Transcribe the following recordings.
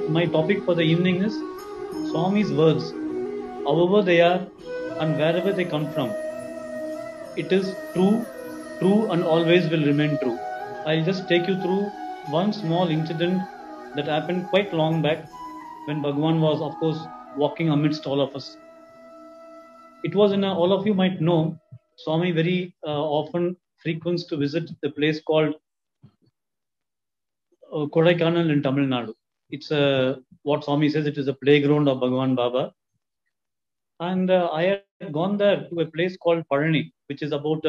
my topic for the evening is Swami's words, however they are and wherever they come from. It is true, true, and always will remain true. I'll just take you through one small incident that happened quite long back when Bhagwan was, of course, walking amidst all of us. It was all of you might know, Swami very often frequents to visit the place called Kodaikanal in Tamil Nadu. It's what Swami says, it is a playground of Bhagwan Baba. And I had gone there to a place called Parani, which is about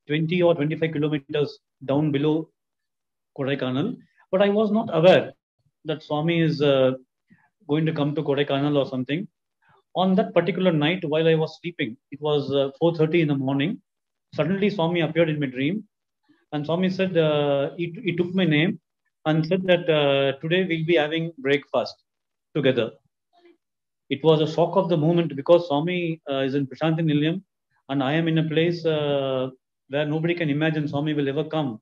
20 or 25 kilometers down below Kodaikanal. But I was not aware that Swami is going to come to Kodaikanal or something. On that particular night, while I was sleeping, it was 4:30 in the morning. Suddenly, Swami appeared in my dream, and Swami said he took my name and said that today we'll be having breakfast together. It was a shock of the moment because Swami is in Prashanthi Nilayam and I am in a place where nobody can imagine Swami will ever come.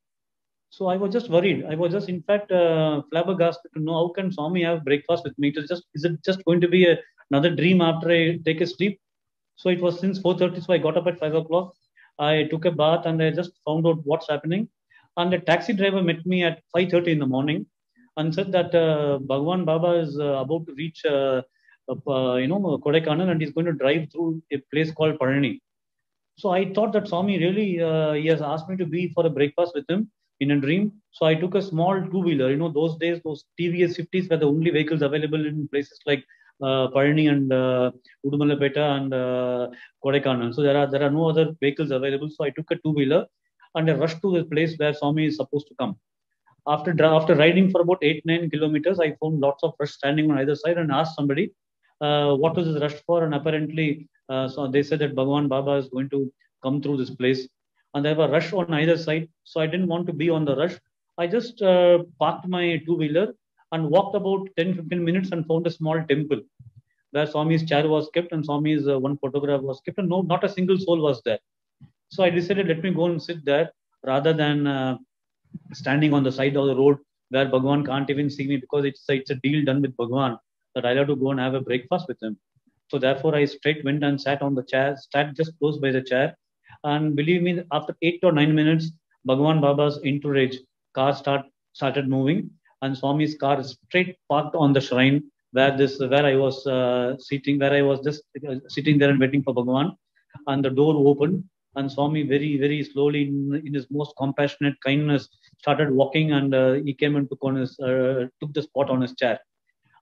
So I was just worried. I was just, in fact, flabbergasted to know how can Swami have breakfast with me. Is it just going to be another dream after I take a sleep? So it was since 4:30. So I got up at 5 o'clock. I took a bath and I just found out what's happening. And the taxi driver met me at 5:30 in the morning and said that Bhagwan Baba is about to reach, Kodaikanal, and he's going to drive through a place called Parani. So I thought that Swami really, he has asked me to be for a breakfast with him in a dream. So I took a small two-wheeler. Those days, those TVS 50s were the only vehicles available in places like Parani and Udumalapeta and Kodaikanal. So there are no other vehicles available. So I took a two-wheeler and I rushed to the place where Swami is supposed to come. After riding for about 8-9 kilometers, I found lots of rush standing on either side and asked somebody, what was this rush for? And apparently, so they said that Bhagwan Baba is going to come through this place. And there were rush on either side. So I didn't want to be on the rush. I just parked my two-wheeler and walked about 10-15 minutes and found a small temple where Swami's chair was kept and Swami's one photograph was kept. And no, not a single soul was there. So I decided, let me go and sit there rather than standing on the side of the road where Bhagwan can't even see me because it's a deal done with Bhagwan that I'll have to go and have a breakfast with him. So therefore, I straight went and sat on the chair, sat just close by the chair. And believe me, after 8 or 9 minutes, Bhagwan Baba's entourage car started moving, and Swami's car is straight parked on the shrine where I was sitting, where I was just sitting there and waiting for Bhagwan. And the door opened, and Swami very, very slowly, in his most compassionate kindness, started walking, and he came and took the spot on his chair.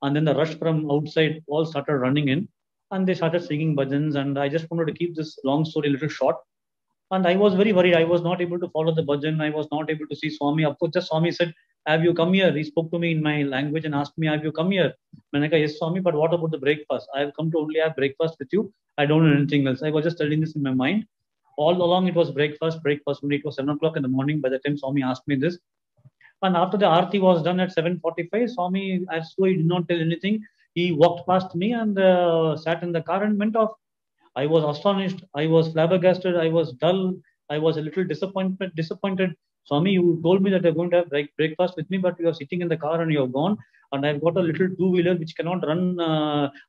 And then the rush from outside all started running in, and they started singing bhajans. And I just wanted to keep this long story a little short. And I was very worried. I was not able to follow the bhajan. I was not able to see Swami. Of course, just Swami said, "Have you come here?" He spoke to me in my language and asked me, "Have you come here?" Manaka, "Yes, Swami, but what about the breakfast? I have come to only have breakfast with you. I don't know anything else." I was just telling this in my mind. All along, it was breakfast. When it was 7 o'clock in the morning, by the time Swami asked me this. And after the arti was done at 7:45, Swami, as though he did not tell anything, he walked past me and sat in the car and went off. I was astonished. I was flabbergasted. I was dull. I was a little disappointed. Swami, you told me that you're going to have breakfast with me, but you are sitting in the car and you're gone. And I've got a little two-wheeler which cannot run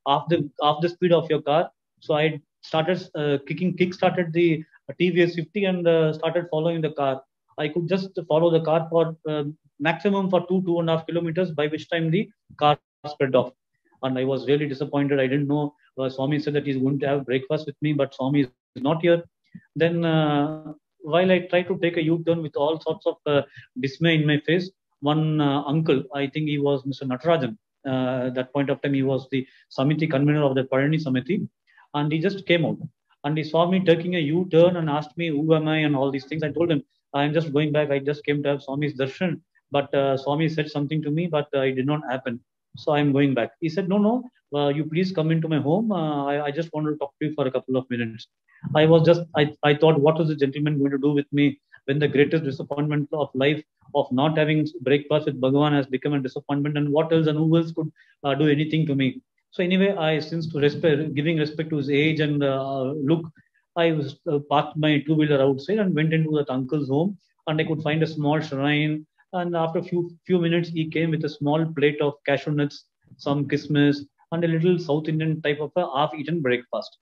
half the speed of your car. So I started kick-started the TVS 50 and started following the car. I could just follow the car for maximum for 2.5 kilometers, by which time the car spread off. And I was really disappointed. I didn't know. Swami said that he's going to have breakfast with me, but Swami is not here. Then, while I tried to take a U-turn with all sorts of dismay in my face, one uncle, I think he was Mr. Natarajan. At that point of time, he was the Samiti convener of the Parani Samiti, and he just came out. And he saw me taking a U-turn and asked me, "Who am I?" and all these things. I told him, "I'm just going back. I just came to have Swami's darshan." But Swami said something to me, but it did not happen. So I'm going back. He said, "No, no, you please come into my home. I just want to talk to you for a couple of minutes." I thought, what is the gentleman going to do with me when the greatest disappointment of life of not having breakfast with Bhagavan has become a disappointment, and what else and who else could do anything to me? So anyway, since to respect, giving respect to his age and look, I was parked my two-wheeler outside and went into that uncle's home, and I could find a small shrine. And after a few minutes, he came with a small plate of cashew nuts some kismis, and a little South Indian type of a half-eaten breakfast.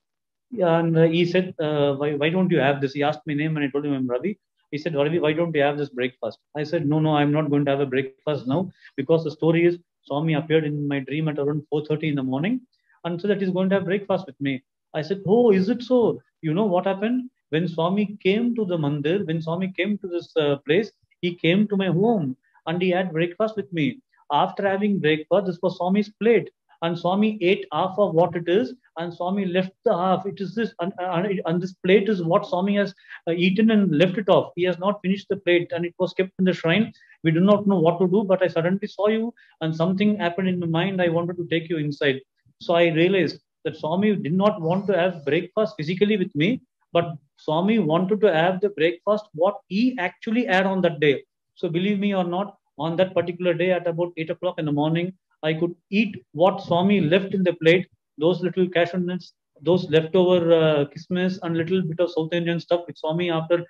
Yeah, and he said, why don't you have this? He asked my name and I told him I'm Ravi. He said, Ravi, why don't you have this breakfast? I said, no, I'm not going to have a breakfast now because the story is Swami appeared in my dream at around 4:30 in the morning and so that he's going to have breakfast with me. I said, oh, is it so? You know what happened? When Swami came to the mandir, when Swami came to this place, he came to my home and he had breakfast with me. After having breakfast, this was Swami's plate and Swami ate half of what it is and Swami left the half. It is this, and this plate is what Swami has eaten and left it off. He has not finished the plate, and it was kept in the shrine. We do not know what to do, but I suddenly saw you, and something happened in my mind. I wanted to take you inside. So I realized that Swami did not want to have breakfast physically with me, but Swami wanted to have the breakfast what he actually had on that day. So believe me or not, on that particular day at about 8 o'clock in the morning, I could eat what Swami left in the plate, those little cashew nuts, those leftover kismis, and little bit of South Indian stuff which Swami after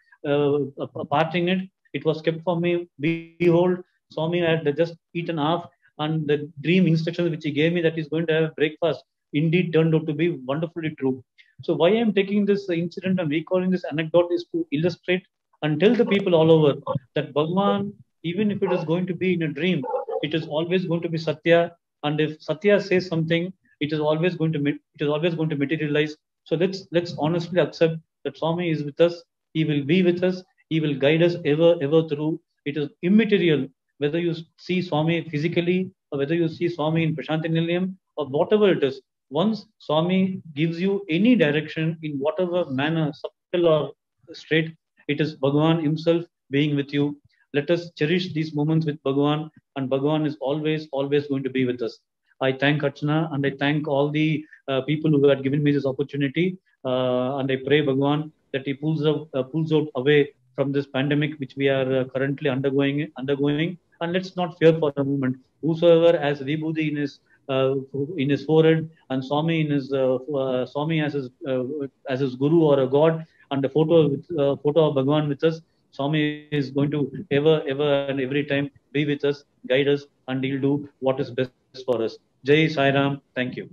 parting it, it was kept for me. Behold, Swami had just eaten half, and the dream instructions which he gave me that he's going to have breakfast indeed turned out to be wonderfully true. So why I'm taking this incident and recalling this anecdote is to illustrate and tell the people all over that Bhagwan, even if it is going to be in a dream, it is always going to be Satya. And if Satya says something, it is always going to materialize. So let's honestly accept that Swami is with us. He will be with us. He will guide us ever through. It is immaterial whether you see Swami physically or whether you see Swami in Prashanti Nilayam or whatever it is. Once Swami gives you any direction in whatever manner, subtle or straight, it is Bhagavan himself being with you. Let us cherish these moments with Bhagavan, and Bhagavan is always going to be with us. I thank Archana and I thank all the people who had given me this opportunity. And I pray Bhagavan that he pulls out away from this pandemic which we are currently undergoing. And let's not fear for a moment. Whosoever has Vibhuti in his forehead and Swami in his Swami as his guru or a god and a photo of Bhagavan with us. Swami is going to ever and every time be with us, guide us, and he'll do what is best for us. Jai Sai Ram. Thank you.